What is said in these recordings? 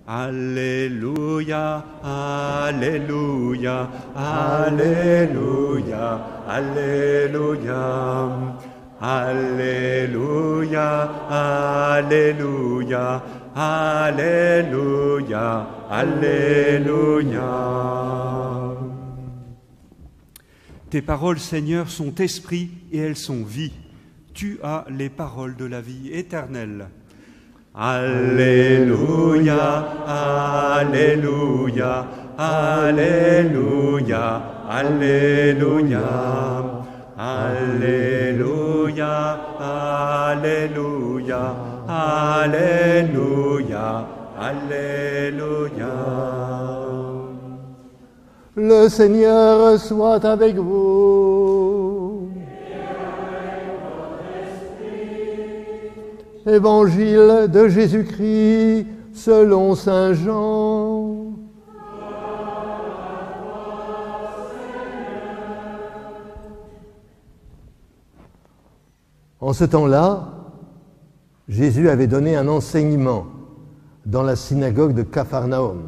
Alléluia, Alléluia, Alléluia, Alléluia. Alléluia, Alléluia, Alléluia, Alléluia. Tes paroles, Seigneur, sont esprit et elles sont vie. Tu as les paroles de la vie éternelle. Alléluia, Alléluia, Alléluia, Alléluia. Alléluia, Alléluia, Alléluia, Alléluia. Le Seigneur soit avec vous. Évangile de Jésus-Christ selon saint Jean. En ce temps-là, Jésus avait donné un enseignement dans la synagogue de Capharnaüm.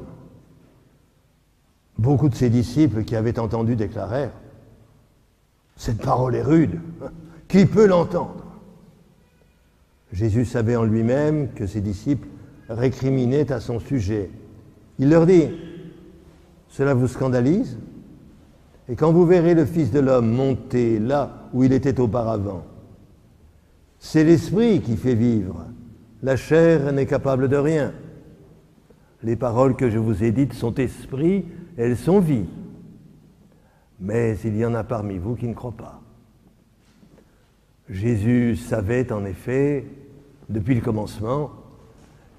Beaucoup de ses disciples qui avaient entendu déclarèrent « Cette parole est rude, qui peut l'entendre ?» Jésus savait en lui-même que ses disciples récriminaient à son sujet. Il leur dit « Cela vous scandalise ? Et quand vous verrez le Fils de l'homme monter là où il était auparavant, c'est l'esprit qui fait vivre. La chair n'est capable de rien. Les paroles que je vous ai dites sont esprit, elles sont vie. Mais il y en a parmi vous qui ne croient pas. Jésus savait en effet, depuis le commencement,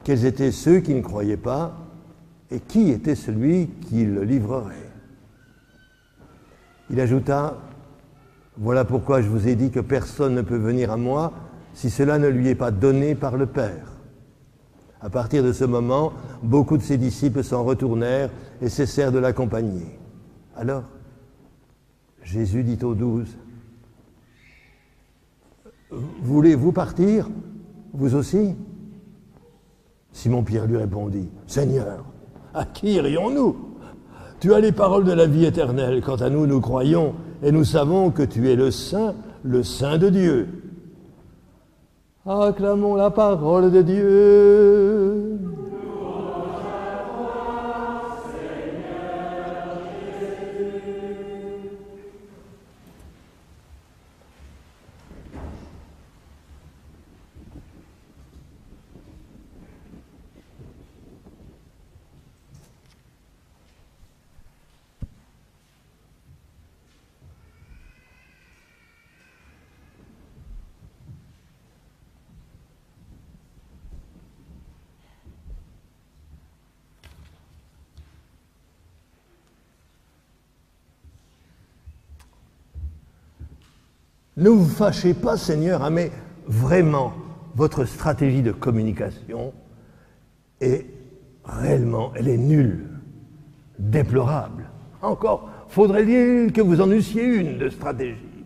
quels étaient ceux qui ne croyaient pas et qui était celui qui le livrerait. Il ajouta « Voilà pourquoi je vous ai dit que personne ne peut venir à moi si cela ne lui est pas donné par le Père. » À partir de ce moment, beaucoup de ses disciples s'en retournèrent et cessèrent de l'accompagner. Alors, Jésus dit aux 12, « Voulez-vous partir, vous aussi ?» Simon-Pierre lui répondit, « Seigneur, à qui irions-nous ? Tu as les paroles de la vie éternelle. Quant à nous, nous croyons et nous savons que tu es le Saint de Dieu. » Acclamons la parole de Dieu. Ne vous fâchez pas, Seigneur, hein, mais vraiment, votre stratégie de communication est réellement, elle est nulle, déplorable. Encore, faudrait-il que vous en eussiez une de stratégie.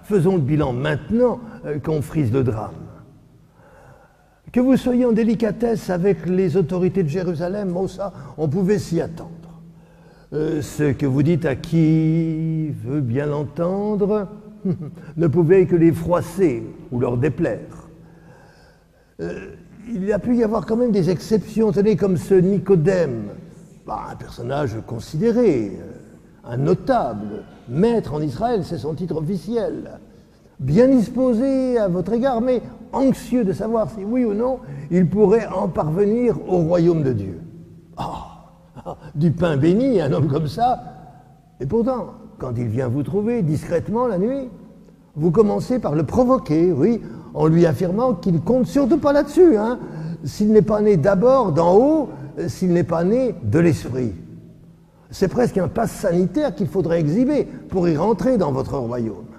Faisons le bilan maintenant qu'on frise le drame. Que vous soyez en délicatesse avec les autorités de Jérusalem, ça, on pouvait s'y attendre. Ce que vous dites à qui veut bien l'entendre ne pouvait que les froisser ou leur déplaire. Il a pu y avoir quand même des exceptions, tenez, comme ce Nicodème, un personnage considéré, un notable, maître en Israël, c'est son titre officiel, bien disposé à votre égard, mais anxieux de savoir si oui ou non il pourrait en parvenir au royaume de Dieu. Du pain béni, un homme comme ça, et pourtant, quand il vient vous trouver discrètement la nuit, vous commencez par le provoquer, oui, en lui affirmant qu'il ne compte surtout pas là-dessus, hein, s'il n'est pas né d'abord d'en haut, s'il n'est pas né de l'esprit. C'est presque un passe sanitaire qu'il faudrait exhiber pour y rentrer dans votre royaume.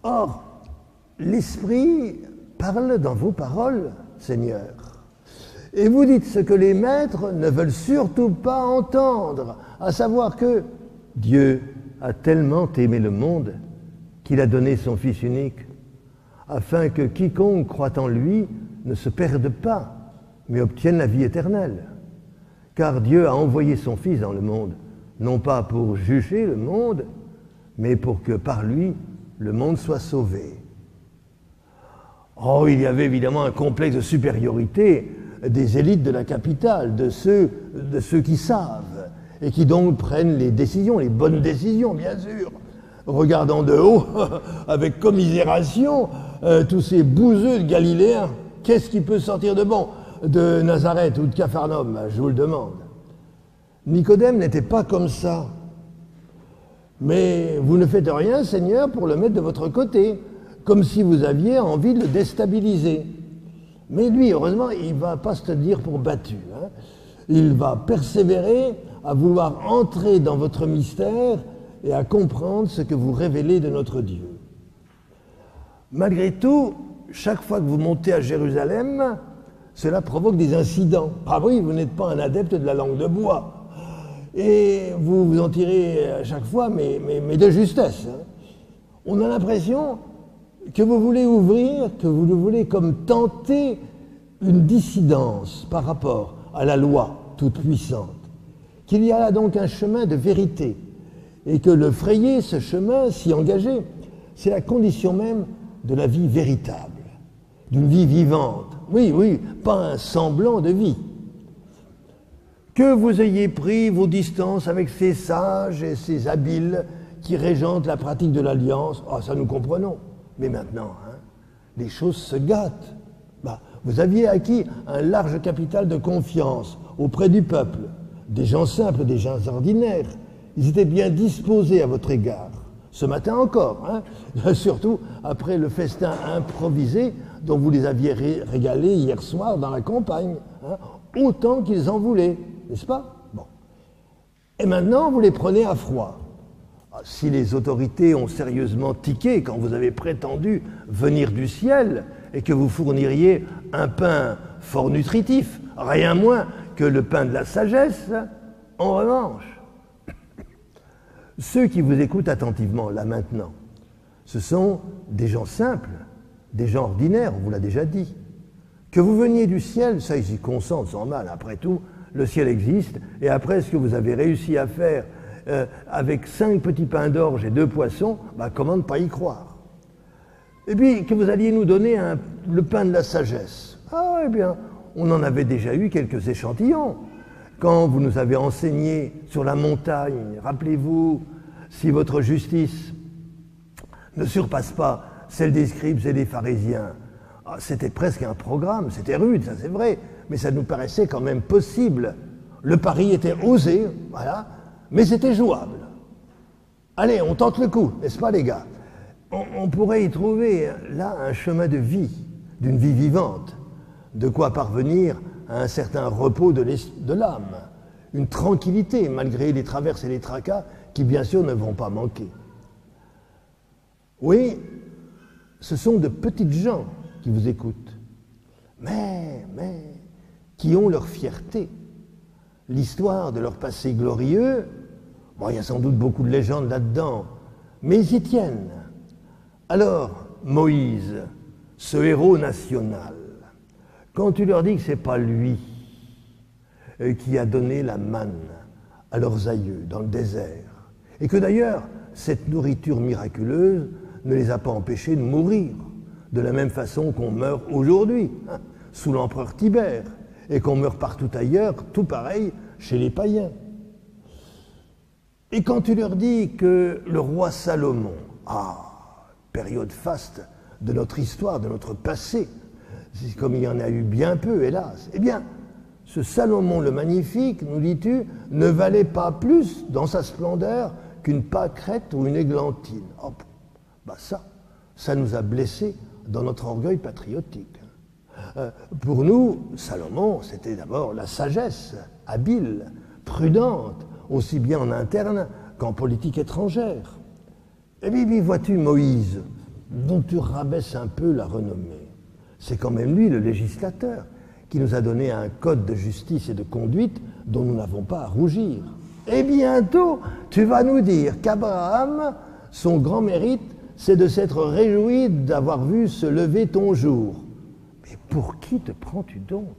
Or, l'esprit parle dans vos paroles, Seigneur. Et vous dites ce que les maîtres ne veulent surtout pas entendre, à savoir que Dieu a tellement aimé le monde qu'il a donné son Fils unique, afin que quiconque croit en lui ne se perde pas, mais obtienne la vie éternelle. car Dieu a envoyé son Fils dans le monde, non pas pour juger le monde, mais pour que par lui, le monde soit sauvé. Oh, il y avait évidemment un complexe de supériorité des élites de la capitale, de ceux qui savent, et qui donc prennent les décisions, les bonnes décisions, bien sûr, regardant de haut, avec commisération, tous ces bouseux de Galiléens. Qu'est-ce qui peut sortir de bon de Nazareth ou de Capharnaüm? Je vous le demande. Nicodème n'était pas comme ça. Mais vous ne faites rien, Seigneur, pour le mettre de votre côté, comme si vous aviez envie de le déstabiliser. Mais lui, heureusement, il ne va pas se tenir pour battu. Hein. Il va persévérer à vouloir entrer dans votre mystère et à comprendre ce que vous révélez de notre Dieu. Malgré tout, chaque fois que vous montez à Jérusalem, cela provoque des incidents. Ah oui, vous n'êtes pas un adepte de la langue de bois. Et vous vous en tirez à chaque fois, mais de justesse. Hein. On a l'impression que vous voulez ouvrir, que vous voulez comme tenter une dissidence par rapport à la loi toute puissante. Qu'il y a là donc un chemin de vérité, et que le frayer, ce chemin, s'y engager, c'est la condition même de la vie véritable, d'une vie vivante. Oui, oui, pas un semblant de vie. Que vous ayez pris vos distances avec ces sages et ces habiles qui régentent la pratique de l'alliance, oh, ça nous comprenons. Mais maintenant, hein, les choses se gâtent. Bah, vous aviez acquis un large capital de confiance auprès du peuple, des gens simples, des gens ordinaires. Ils étaient bien disposés à votre égard. Ce matin encore, hein, surtout après le festin improvisé dont vous les aviez régalés hier soir dans la campagne, hein, autant qu'ils en voulaient. N'est-ce pas? Bon. Et maintenant, vous les prenez à froid. Si les autorités ont sérieusement tiqué quand vous avez prétendu venir du ciel et que vous fourniriez un pain fort nutritif, rien moins que le pain de la sagesse, en revanche, ceux qui vous écoutent attentivement, là maintenant, ce sont des gens simples, des gens ordinaires, on vous l'a déjà dit. Que vous veniez du ciel, ça ils y consentent sans mal, après tout, le ciel existe, et après ce que vous avez réussi à faire avec 5 petits pains d'orge et 2 poissons, bah, comment ne pas y croire? Et puis, que vous alliez nous donner le pain de la sagesse. Ah, eh bien, on en avait déjà eu quelques échantillons. Quand vous nous avez enseigné sur la montagne, rappelez-vous, si votre justice ne surpasse pas celle des scribes et des pharisiens, ah, c'était presque un programme, c'était rude, ça c'est vrai, mais ça nous paraissait quand même possible. Le pari était osé, voilà, mais c'était jouable. Allez, on tente le coup, n'est-ce pas les gars? On pourrait y trouver là un chemin de vie, d'une vie vivante, de quoi parvenir à un certain repos de l'âme, une tranquillité malgré les traverses et les tracas qui bien sûr ne vont pas manquer. Oui, ce sont de petites gens qui vous écoutent, mais qui ont leur fierté, l'histoire de leur passé glorieux. Bon, il y a sans doute beaucoup de légendes là-dedans, mais ils y tiennent. Alors, Moïse, ce héros national, quand tu leur dis que ce n'est pas lui qui a donné la manne à leurs aïeux dans le désert, et que d'ailleurs, cette nourriture miraculeuse ne les a pas empêchés de mourir, de la même façon qu'on meurt aujourd'hui, hein, sous l'empereur Tibère, et qu'on meurt partout ailleurs, tout pareil, chez les païens. Et quand tu leur dis que le roi Salomon, période faste de notre histoire, de notre passé, comme il y en a eu bien peu, hélas, eh bien, ce Salomon le magnifique, nous dis-tu, ne valait pas plus dans sa splendeur qu'une pâquerette ou une églantine. Oh, bah ça nous a blessés dans notre orgueil patriotique. Pour nous, Salomon, c'était d'abord la sagesse, habile, prudente, aussi bien en interne qu'en politique étrangère. Et puis, vois-tu, Moïse, dont tu rabaisses un peu la renommée, c'est quand même lui, le législateur, qui nous a donné un code de justice et de conduite dont nous n'avons pas à rougir. Et bientôt, tu vas nous dire qu'Abraham, son grand mérite, c'est de s'être réjoui d'avoir vu se lever ton jour. Mais pour qui te prends-tu donc?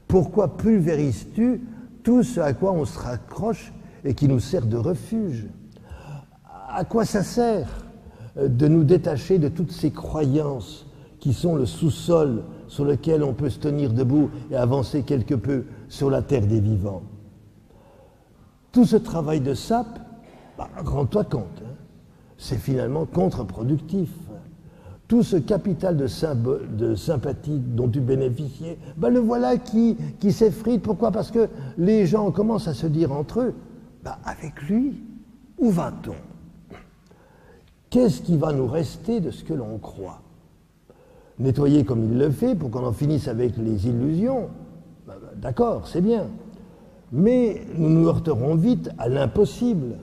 Pourquoi pulvérises-tu tout ce à quoi on se raccroche et qui nous sert de refuge. À quoi ça sert de nous détacher de toutes ces croyances qui sont le sous-sol sur lequel on peut se tenir debout et avancer quelque peu sur la terre des vivants? Tout ce travail de sape, rends-toi compte, hein, c'est finalement contre-productif. Tout ce capital de sympathie dont tu bénéficiais, le voilà qui s'effrite. Pourquoi? Parce que les gens commencent à se dire entre eux, avec lui, où va-t-on? Qu'est-ce qui va nous rester de ce que l'on croit? Nettoyer comme il le fait pour qu'on en finisse avec les illusions, d'accord, c'est bien. Mais nous nous heurterons vite à l'impossible.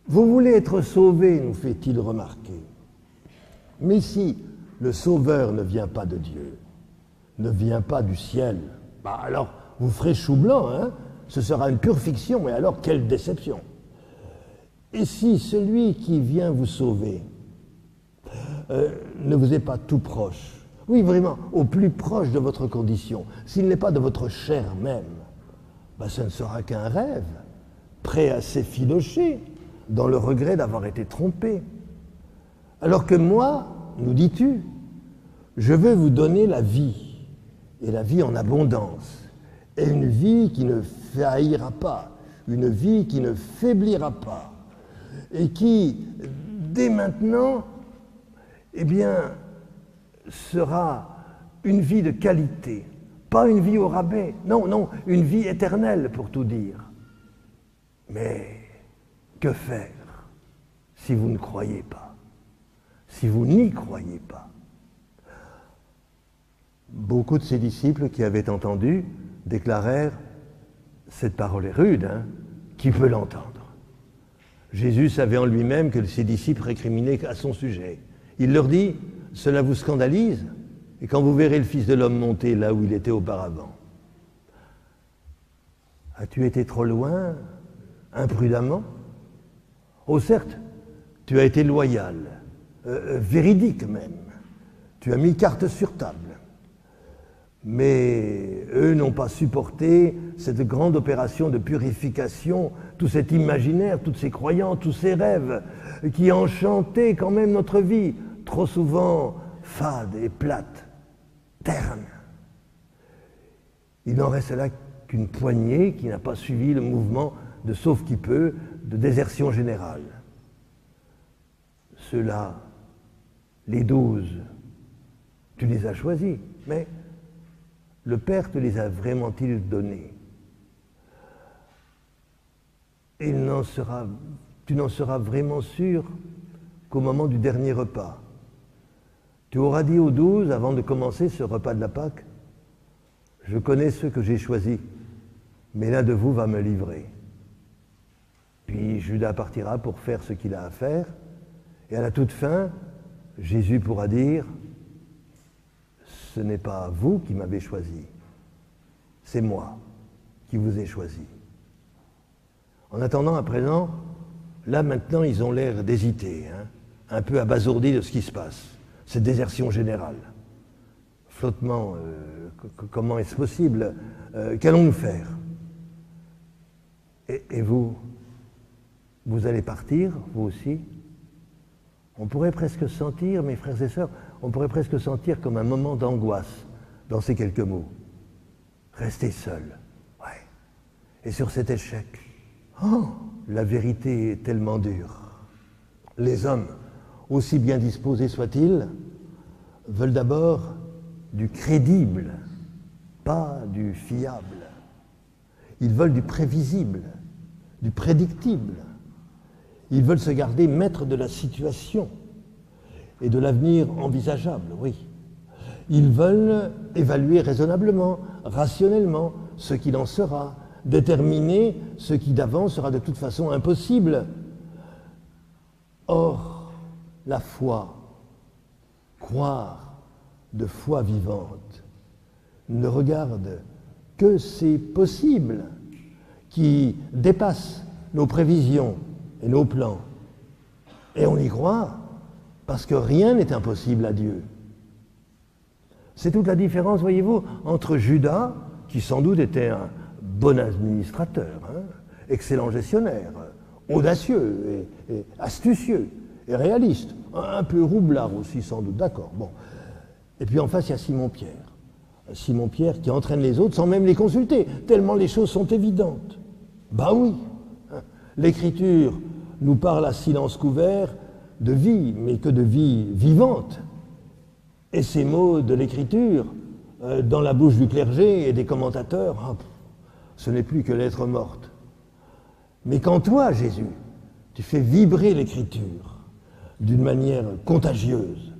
Vous voulez être sauvé, nous fait-il remarquer. Mais si le Sauveur ne vient pas de Dieu, ne vient pas du ciel, alors vous ferez chou blanc, hein? Ce sera une pure fiction, et alors quelle déception! Et si celui qui vient vous sauver ne vous est pas tout proche, oui vraiment, au plus proche de votre condition, s'il n'est pas de votre chair même, ce ne sera qu'un rêve, prêt à s'effilocher dans le regret d'avoir été trompé. Alors que moi, nous dis-tu, je veux vous donner la vie, et la vie en abondance, et une vie qui ne faillira pas, une vie qui ne faiblira pas, et qui, dès maintenant, sera une vie de qualité, pas une vie au rabais, non, une vie éternelle pour tout dire. Mais que faire si vous ne croyez pas? Si vous n'y croyez pas? Beaucoup de ses disciples qui avaient entendu déclarèrent « Cette parole est rude, hein? Qui peut l'entendre ?» Jésus savait en lui-même que ses disciples récriminaient à son sujet. Il leur dit « Cela vous scandalise, et quand vous verrez le Fils de l'homme monter là où il était auparavant. As-tu été trop loin, imprudemment? Oh certes, tu as été loyal, véridique même. Tu as mis carte sur table. Mais eux n'ont pas supporté cette grande opération de purification, tout cet imaginaire, toutes ces croyances, tous ces rêves qui enchantaient quand même notre vie, trop souvent fade et plate, terne. Il n'en reste là qu'une poignée qui n'a pas suivi le mouvement de sauf qui peut, de désertion générale. Ceux-là, les 12, tu les as choisis, mais le Père te les a vraiment-il donnés? Et tu n'en seras vraiment sûr qu'au moment du dernier repas. Tu auras dit aux 12, avant de commencer ce repas de la Pâque, « Je connais ceux que j'ai choisis, mais l'un de vous va me livrer. » Puis Judas partira pour faire ce qu'il a à faire, et à la toute fin, Jésus pourra dire « Ce n'est pas vous qui m'avez choisi, c'est moi qui vous ai choisi. » En attendant, à présent, là maintenant, ils ont l'air d'hésiter, hein, un peu abasourdis de ce qui se passe, cette désertion générale. Flottement, comment est-ce possible? Qu'allons-nous faire? Et vous allez partir, vous aussi? On pourrait presque sentir, mes frères et sœurs, on pourrait presque sentir comme un moment d'angoisse dans ces quelques mots. Rester seul, ouais. Et sur cet échec, la vérité est tellement dure. Les hommes, aussi bien disposés soient-ils, veulent d'abord du crédible, pas du fiable. Ils veulent du prévisible, du prédictible. Ils veulent se garder maîtres de la situation et de l'avenir envisageable, oui. Ils veulent évaluer raisonnablement, rationnellement ce qu'il en sera, déterminer ce qui d'avance sera de toute façon impossible. Or, la foi, croire de foi vivante, ne regarde que ces possibles qui dépassent nos prévisions et nos plans. Et on y croit parce que rien n'est impossible à Dieu. C'est toute la différence, voyez-vous, entre Judas, qui sans doute était un bon administrateur, hein, excellent gestionnaire, audacieux et astucieux et réaliste, un peu roublard aussi sans doute, d'accord. Bon. Et puis en face, il y a Simon-Pierre. Simon-Pierre qui entraîne les autres sans même les consulter, tellement les choses sont évidentes. Bah oui, l'Écriture nous parle à silence couvert de vie, mais que de vie vivante. Et ces mots de l'Écriture, dans la bouche du clergé et des commentateurs, ce n'est plus que lettre morte. Mais quand toi, Jésus, tu fais vibrer l'Écriture d'une manière contagieuse,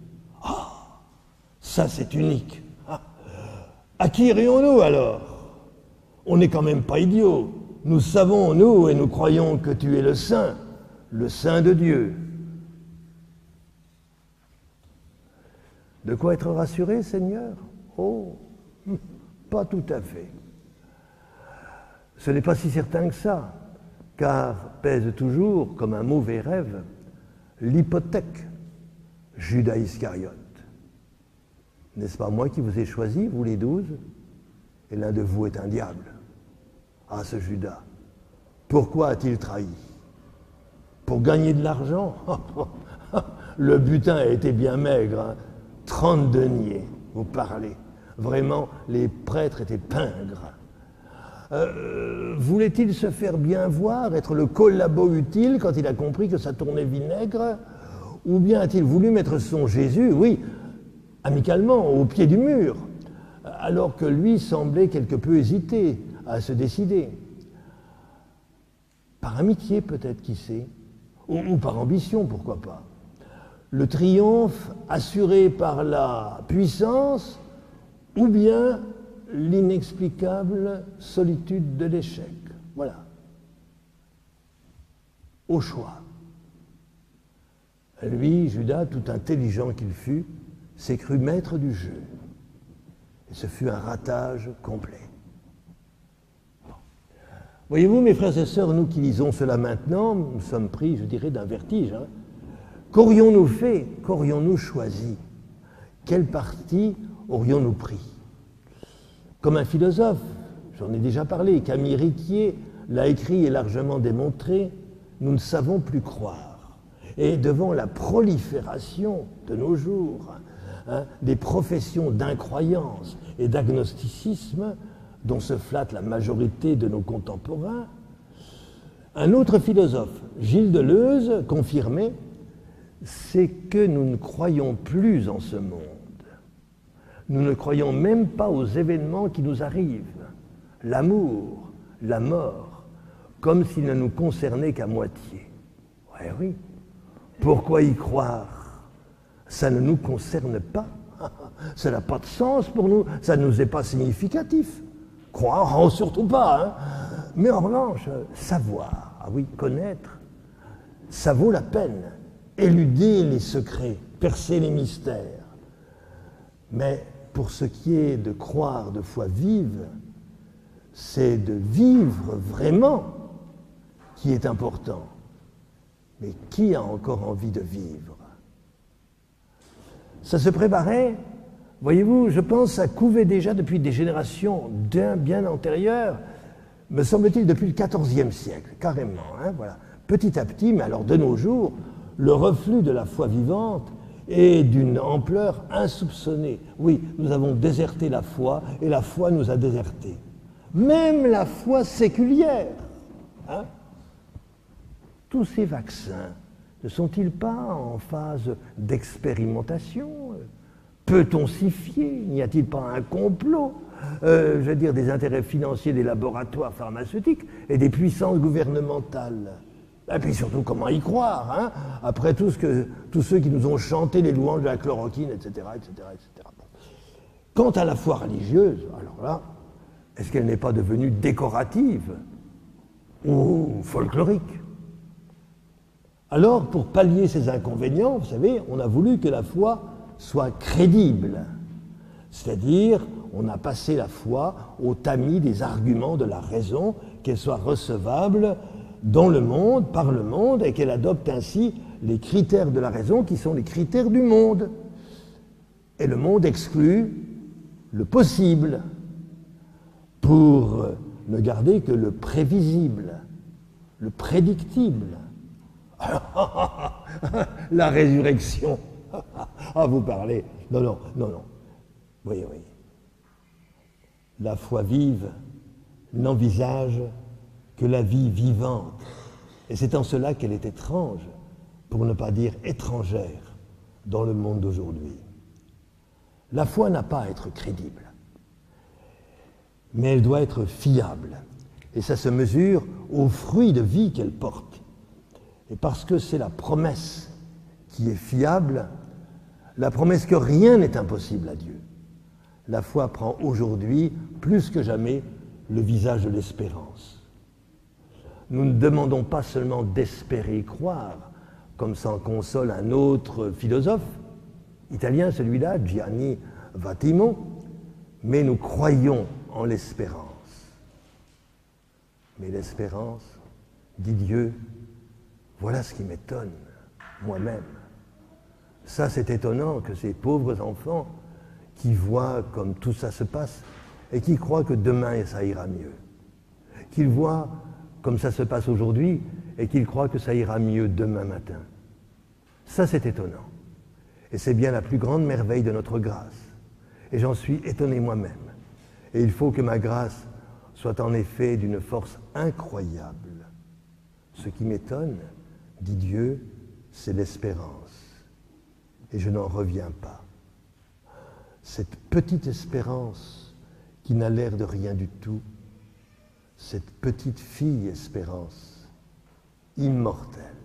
ça c'est unique. À qui irions-nous alors? On n'est quand même pas idiots. Nous savons, nous, et nous croyons que tu es le Saint de Dieu. De quoi être rassuré, Seigneur? Oh, pas tout à fait. Ce n'est pas si certain que ça, car pèse toujours, comme un mauvais rêve, l'hypothèque, Judas Iscariote. N'est-ce pas moi qui vous ai choisi, vous les 12? Et l'un de vous est un diable. Ah, ce Judas, pourquoi a-t-il trahi? Pour gagner de l'argent? Le butin a été bien maigre, hein. 30 deniers, vous parlez. Vraiment, les prêtres étaient pingres. Voulait-il se faire bien voir, être le collabo utile quand il a compris que ça tournait vinaigre? Ou bien a-t-il voulu mettre son Jésus, oui, amicalement, au pied du mur, alors que lui semblait quelque peu hésiter à se décider? Par amitié peut-être, qui sait, ou par ambition, pourquoi pas. Le triomphe assuré par la puissance, ou bien l'inexplicable solitude de l'échec. Voilà. Au choix. Lui, Judas, tout intelligent qu'il fut, s'est cru maître du jeu. Et ce fut un ratage complet. Bon. Voyez-vous, mes frères et sœurs, nous qui lisons cela maintenant, nous sommes pris, je dirais, d'un vertige. Hein. Qu'aurions-nous fait? Qu'aurions-nous choisi? Quel parti aurions-nous pris? Comme un philosophe, j'en ai déjà parlé, Camille Riquier l'a écrit et largement démontré, nous ne savons plus croire. Et devant la prolifération de nos jours, hein, des professions d'incroyance et d'agnosticisme dont se flatte la majorité de nos contemporains, un autre philosophe, Gilles Deleuze, confirmait « c'est que nous ne croyons plus en ce monde. Nous ne croyons même pas aux événements qui nous arrivent, l'amour, la mort, comme s'ils ne nous concernaient qu'à moitié. » Ouais, oui. Pourquoi y croire? Ça ne nous concerne pas. Ça n'a pas de sens pour nous. Ça ne nous est pas significatif. Croire, oh, surtout pas. Hein. Mais en revanche, savoir, ah oui, connaître, ça vaut la peine. Éluder les secrets, percer les mystères. Mais pour ce qui est de croire de foi vive, c'est de vivre vraiment qui est important. Mais qui a encore envie de vivre? Ça se préparait, voyez-vous, je pense, ça couvait déjà depuis des générations bien antérieures, me semble-t-il depuis le XIVe siècle, carrément. Hein, voilà. Petit à petit, mais alors de nos jours, le reflux de la foi vivante est d'une ampleur insoupçonnée. Oui, nous avons déserté la foi et la foi nous a désertés. Même la foi séculière. Hein? Tous ces vaccins ne sont-ils pas en phase d'expérimentation? Peut-on s'y fier? N'y a-t-il pas un complot? Je veux dire, des intérêts financiers des laboratoires pharmaceutiques et des puissances gouvernementales. Et puis surtout, comment y croire, hein, après tous ceux qui nous ont chanté les louanges de la chloroquine, etc., etc., etc. Bon. Quant à la foi religieuse, alors là, est-ce qu'elle n'est pas devenue décorative ou folklorique? Alors, pour pallier ces inconvénients, vous savez, on a voulu que la foi soit crédible. C'est-à-dire, on a passé la foi au tamis des arguments de la raison, qu'elle soit recevable dans le monde, par le monde, et qu'elle adopte ainsi les critères de la raison qui sont les critères du monde. Et le monde exclut le possible pour ne garder que le prévisible, le prédictible. La résurrection. Ah, vous parlez. Non. Oui. La foi vive n'envisage que la vie vivante. Et c'est en cela qu'elle est étrange, pour ne pas dire étrangère, dans le monde d'aujourd'hui. La foi n'a pas à être crédible, mais elle doit être fiable. Et ça se mesure aux fruits de vie qu'elle porte. Et parce que c'est la promesse qui est fiable, la promesse que rien n'est impossible à Dieu, la foi prend aujourd'hui, plus que jamais, le visage de l'espérance. Nous ne demandons pas seulement d'espérer et croire, comme s'en console un autre philosophe, italien celui-là, Gianni Vattimo, mais nous croyons en l'espérance. Mais l'espérance, dit Dieu, voilà ce qui m'étonne, moi-même. Ça, c'est étonnant que ces pauvres enfants qui voient comme tout ça se passe et qui croient que demain ça ira mieux, qu'ils voient comme ça se passe aujourd'hui et qu'ils croient que ça ira mieux demain matin. Ça, c'est étonnant. Et c'est bien la plus grande merveille de notre grâce. Et j'en suis étonné moi-même. Et il faut que ma grâce soit en effet d'une force incroyable. Ce qui m'étonne, dit Dieu, c'est l'espérance. Et je n'en reviens pas. Cette petite espérance qui n'a l'air de rien du tout, cette petite fille espérance, immortelle.